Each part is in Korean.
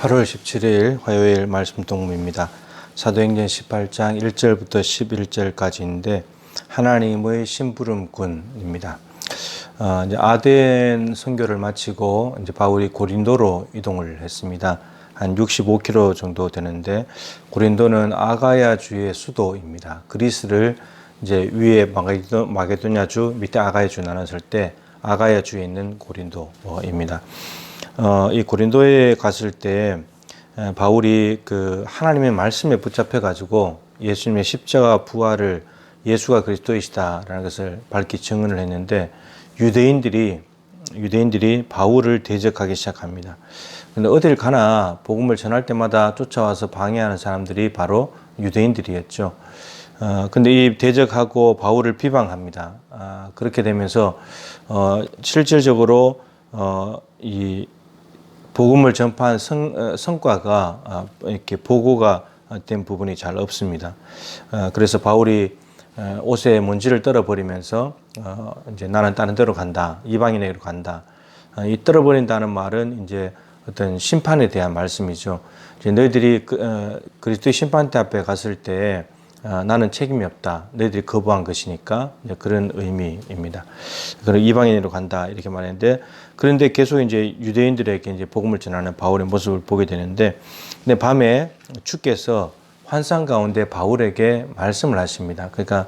8월 17일 화요일 말씀 동무입니다. 사도행전 18장 1절부터 11절까지인데 하나님의 심부름꾼입니다. 이제 아덴 선교를 마치고 이제 바울이 고린도로 이동을 했습니다. 한 65km 정도 되는데 고린도는 아가야 주의 수도입니다. 그리스를 이제 위에 마게도냐주 밑에 아가야주 나눴을 때 아가야 주에 있는 고린도입니다. 이 고린도에 갔을 때 바울이 그 하나님의 말씀에 붙잡혀 가지고 예수님의 십자가 부활을 예수가 그리스도이시다라는 것을 밝히 증언을 했는데 유대인들이 바울을 대적하기 시작합니다. 근데 어딜 가나 복음을 전할 때마다 쫓아와서 방해하는 사람들이 바로 유대인들이었죠. 근데 이 대적하고 바울을 비방합니다. 그렇게 되면서 실질적으로 이 복음을 전파한 성과가 이렇게 보고가 된 부분이 잘 없습니다. 그래서 바울이 옷에 먼지를 떨어버리면서 이제 나는 다른 데로 간다, 이방인에게로 간다. 이 떨어버린다는 말은 이제 어떤 심판에 대한 말씀이죠. 이제 너희들이 그리스도의 심판대 앞에 갔을 때 나는 책임이 없다. 너희들이 거부한 것이니까 그런 의미입니다. 그런 이방인으로 간다 이렇게 말했는데 그런데 계속 이제 유대인들에게 이제 복음을 전하는 바울의 모습을 보게 되는데 근데 밤에 주께서 환상 가운데 바울에게 말씀을 하십니다. 그러니까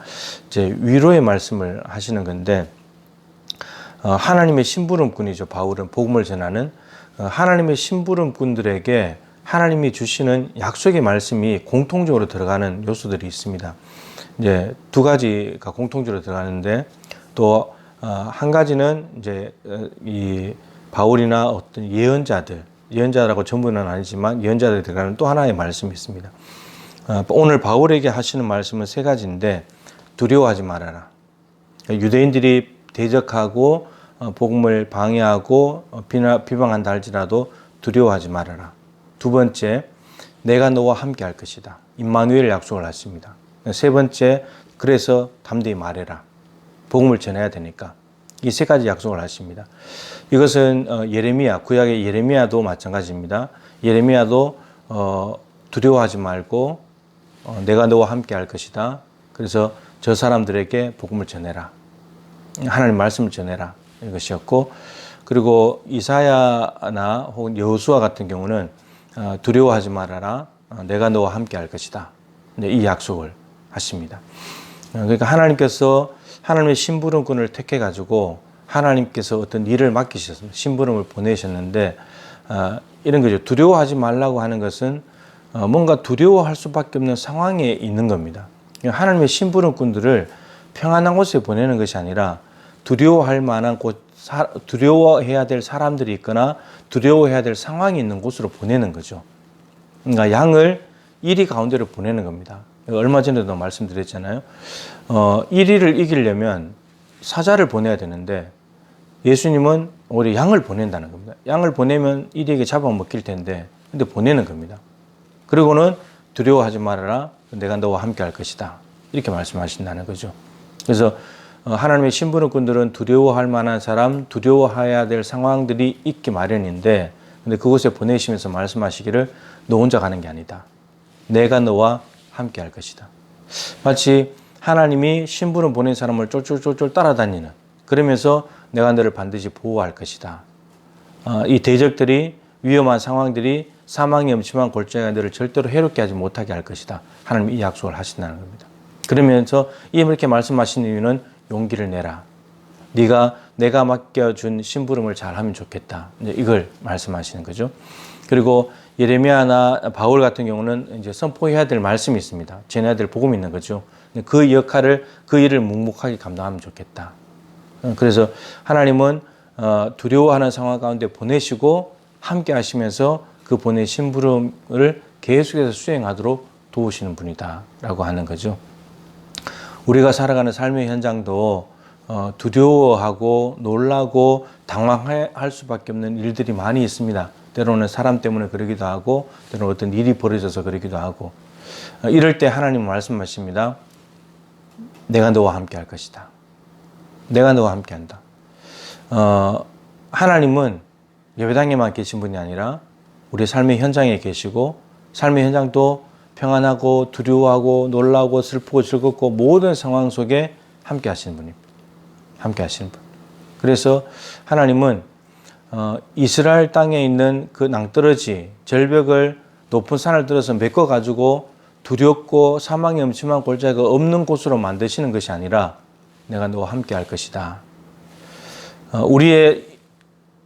이제 위로의 말씀을 하시는 건데 하나님의 심부름꾼이죠. 바울은 복음을 전하는 하나님의 심부름꾼들에게 하나님이 주시는 약속의 말씀이 공통적으로 들어가는 요소들이 있습니다. 이제 두 가지가 공통적으로 들어가는데 또 한 가지는 이제 이 바울이나 어떤 예언자라고 전부는 아니지만 예언자들이 들어가는 또 하나의 말씀이 있습니다. 오늘 바울에게 하시는 말씀은 세 가지인데 두려워하지 말아라. 유대인들이 대적하고 복음을 방해하고 비방한다 할지라도 두려워하지 말아라. 두 번째, 내가 너와 함께 할 것이다. 임마누엘 약속을 하십니다. 세 번째, 그래서 담대히 말해라. 복음을 전해야 되니까. 이 세 가지 약속을 하십니다. 이것은 예레미야, 구약의 예레미야도 마찬가지입니다. 예레미야도 두려워하지 말고 내가 너와 함께 할 것이다. 그래서 저 사람들에게 복음을 전해라. 하나님 말씀을 전해라. 이것이었고 그리고 이사야나 혹은 여호수아 같은 경우는 두려워하지 말아라. 내가 너와 함께 할 것이다. 이 약속을 하십니다. 그러니까 하나님께서 하나님의 심부름꾼을 택해 가지고 하나님께서 어떤 일을 맡기셨습니다. 심부름을 보내셨는데 이런 거죠. 두려워하지 말라고 하는 것은 뭔가 두려워할 수밖에 없는 상황에 있는 겁니다. 하나님의 심부름꾼들을 평안한 곳에 보내는 것이 아니라 두려워할 만한 곳, 두려워해야 될 사람들이 있거나 두려워해야 될 상황이 있는 곳으로 보내는 거죠. 그러니까 양을 이리 가운데로 보내는 겁니다. 얼마 전에도 말씀드렸잖아요. 이리를 이기려면 사자를 보내야 되는데 예수님은 우리 양을 보낸다는 겁니다. 양을 보내면 이리에게 잡아먹힐 텐데 근데 보내는 겁니다. 그리고는 두려워하지 말아라. 내가 너와 함께 할 것이다. 이렇게 말씀하신다는 거죠. 그래서 하나님의 심부름꾼들은 두려워할 만한 사람, 두려워해야 될 상황들이 있기 마련인데 근데 그곳에 보내시면서 말씀하시기를 너 혼자 가는 게 아니다. 내가 너와 함께 할 것이다. 마치 하나님이 심부름 보낸 사람을 쫄쫄쫄쫄 따라다니는 그러면서 내가 너를 반드시 보호할 것이다. 이 대적들이 위험한 상황들이 사망이 엄침한 골짜기가 너를 절대로 해롭게 하지 못하게 할 것이다. 하나님이 이 약속을 하신다는 겁니다. 그러면서 이렇게 말씀하신 이유는 용기를 내라. 내가 맡겨준 심부름을 잘하면 좋겠다. 이걸 말씀하시는 거죠. 그리고 예레미야나 바울 같은 경우는 이제 선포해야 될 말씀이 있습니다. 전해야 될 복음이 있는 거죠. 그 역할을 그 일을 묵묵하게 감당하면 좋겠다. 그래서 하나님은 두려워하는 상황 가운데 보내시고 함께 하시면서 그 보낸 심부름을 계속해서 수행하도록 도우시는 분이다라고 하는 거죠. 우리가 살아가는 삶의 현장도 두려워하고 놀라고 당황할 수밖에 없는 일들이 많이 있습니다. 때로는 사람 때문에 그러기도 하고 때로는 어떤 일이 벌어져서 그러기도 하고 이럴 때 하나님은 말씀하십니다. 내가 너와 함께 할 것이다. 내가 너와 함께 한다. 하나님은 예배당에만 계신 분이 아니라 우리 삶의 현장에 계시고 삶의 현장도 평안하고 두려워하고 놀라고 슬프고 즐겁고 모든 상황 속에 함께 하시는 분입니다. 함께 하시는 분. 그래서 하나님은 이스라엘 땅에 있는 그 낭떠러지 절벽을 높은 산을 들어서 메꿔 가지고 두렵고 사망의 음침한 골짜기가 없는 곳으로 만드시는 것이 아니라 내가 너와 함께 할 것이다. 우리의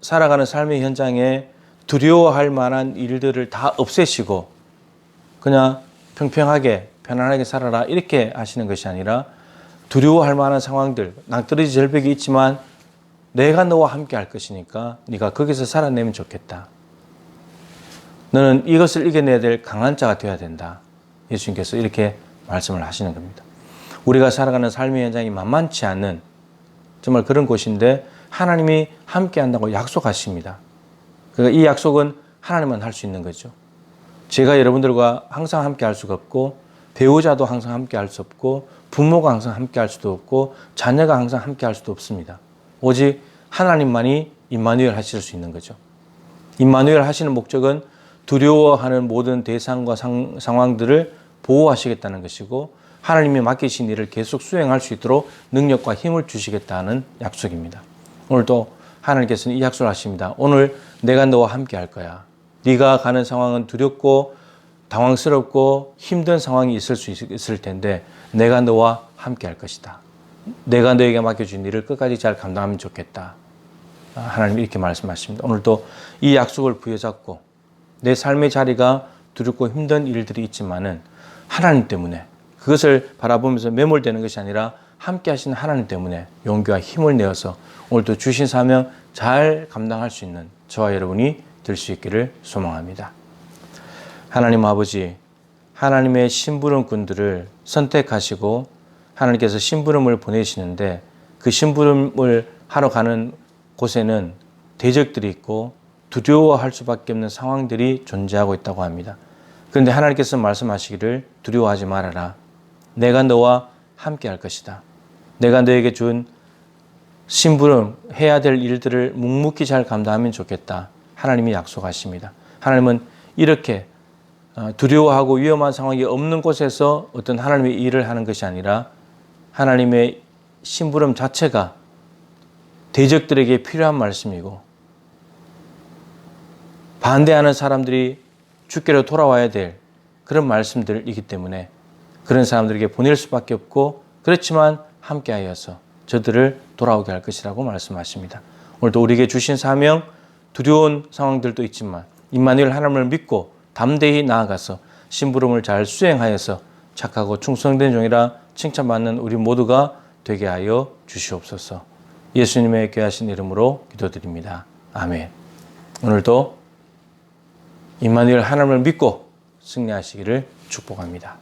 살아가는 삶의 현장에 두려워할 만한 일들을 다 없애시고 그냥 평평하게 편안하게 살아라 이렇게 하시는 것이 아니라 두려워할 만한 상황들, 낭떠러지 절벽이 있지만 내가 너와 함께 할 것이니까 네가 거기서 살아내면 좋겠다. 너는 이것을 이겨내야 될 강한 자가 되어야 된다. 예수님께서 이렇게 말씀을 하시는 겁니다. 우리가 살아가는 삶의 현장이 만만치 않은 정말 그런 곳인데 하나님이 함께 한다고 약속하십니다. 그러니까 이 약속은 하나님만 할 수 있는 거죠. 제가 여러분들과 항상 함께 할 수가 없고 배우자도 항상 함께 할 수 없고 부모가 항상 함께 할 수도 없고 자녀가 항상 함께 할 수도 없습니다. 오직 하나님만이 임마누엘 하실 수 있는 거죠. 임마누엘 하시는 목적은 두려워하는 모든 대상과 상황들을 보호하시겠다는 것이고 하나님이 맡기신 일을 계속 수행할 수 있도록 능력과 힘을 주시겠다는 약속입니다. 오늘도 하나님께서는 이 약속을 하십니다. 오늘 내가 너와 함께 할 거야. 네가 가는 상황은 두렵고 당황스럽고 힘든 상황이 있을 수 있을 텐데 내가 너와 함께 할 것이다. 내가 너에게 맡겨준 일을 끝까지 잘 감당하면 좋겠다. 하나님이 이렇게 말씀하십니다. 오늘도 이 약속을 부여잡고 내 삶의 자리가 두렵고 힘든 일들이 있지만은 하나님 때문에 그것을 바라보면서 매몰되는 것이 아니라 함께 하시는 하나님 때문에 용기와 힘을 내어서 오늘도 주신 사명 잘 감당할 수 있는 저와 여러분이 될 수 있기를 소망합니다. 하나님 아버지, 하나님의 심부름꾼들을 선택하시고 하나님께서 심부름을 보내시는데 그 심부름을 하러 가는 곳에는 대적들이 있고 두려워할 수밖에 없는 상황들이 존재하고 있다고 합니다. 그런데 하나님께서 말씀하시기를 두려워하지 말아라. 내가 너와 함께 할 것이다. 내가 너에게 준 심부름, 해야 될 일들을 묵묵히 잘 감당하면 좋겠다. 하나님이 약속하십니다. 하나님은 이렇게 두려워하고 위험한 상황이 없는 곳에서 어떤 하나님의 일을 하는 것이 아니라 하나님의 심부름 자체가 대적들에게 필요한 말씀이고 반대하는 사람들이 주께로 돌아와야 될 그런 말씀들이기 때문에 그런 사람들에게 보낼 수밖에 없고 그렇지만 함께하여서 저들을 돌아오게 할 것이라고 말씀하십니다. 오늘도 우리에게 주신 사명 두려운 상황들도 있지만 임마누엘 하나님을 믿고 담대히 나아가서 심부름을 잘 수행하여서 착하고 충성된 종이라 칭찬받는 우리 모두가 되게 하여 주시옵소서. 예수님의 귀하신 이름으로 기도드립니다. 아멘. 오늘도 임마누엘 하나님을 믿고 승리하시기를 축복합니다.